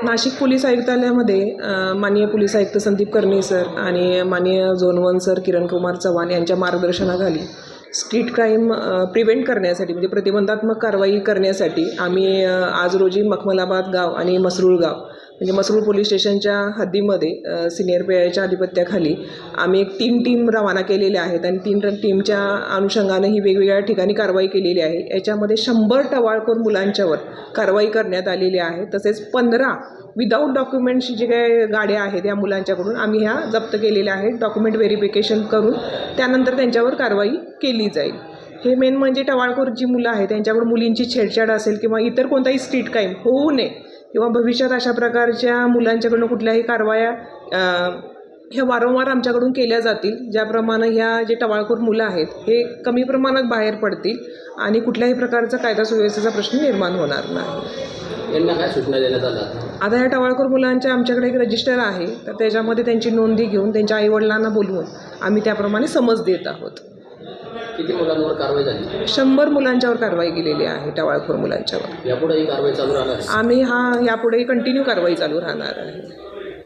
Nashik police आयुक्तालयामध्ये माननीय police आयुक्त संदीप कर्णे सर आणि माननीय झोन 1 सर किरणकुमार चव्हाण यांच्या मार्गदर्शनाखाली स्ट्रीट क्राईम प्रिव्हेंट करण्यासाठी म्हणजे प्रतिबंधात्मक कारवाई करण्यासाठी आम्ही आज रोजी मखमलाबाद गाव आणि मसरूळ गाव म्हणजे मसरूळ पोलीस स्टेशनच्या हद्दीमध्ये सिनियर पीआयच्या अधिपत्याखाली आम्ही एक 3 टीम रवाना केलेल्या आहेत आणि 3 टीमच्या अनुषंगाने ही वेगवेगळ्या ठिकाणी कारवाई केलेली आहे। याच्यामध्ये 100 टवाळखोर मुलांच्यावर कारवाई करण्यात आलेली आहे। तसेच 15 विदाऊट डॉक्युमेंट्स जे काही गाड्या आहेत या मुलांच्याकडून आम्ही ह्या जप्त केलेल्या आहेत। डॉक्युमेंट व्हेरिफिकेशन करून त्यानंतर त्यांच्यावर कारवाई केली जाईल। हे मेन म्हणजे टवाळखोर जी मुलं आहेत त्यांच्याकडून मुलींची छेडछाड असेल किंवा इतर कोणताही स्ट्रीट क्राईम होऊ नये किंवा भविष्यात अशा प्रकारच्या मुलांच्याकडून कुठल्याही कारवाया ह्या वारंवार आमच्याकडून केल्या जातील, ज्याप्रमाणे ह्या जे टवाळखोर मुलं आहेत हे कमी प्रमाणात बाहेर पडतील आणि कुठल्याही प्रकारचा कायदा सुव्यवस्थेचा प्रश्न निर्माण होणार नाही। यांना काय सूचना देण्यात आल्या? आता ह्या टवाळखोर मुलांच्या आमच्याकडे एक रजिस्टर आहे, तर त्याच्यामध्ये त्यांची नोंदी घेऊन त्यांच्या आईवडिलांना बोलवून आम्ही त्याप्रमाणे समज देत आहोत। किती मुलांवर कारवाई झाली? 100 मुलांच्यावर कारवाई केलेली आहे टवाळखोर मुलांच्यावर। यापुढे ही कारवाई चालू राहणार? आम्ही यापुढेही कंटिन्यू कारवाई चालू राहणार आहे।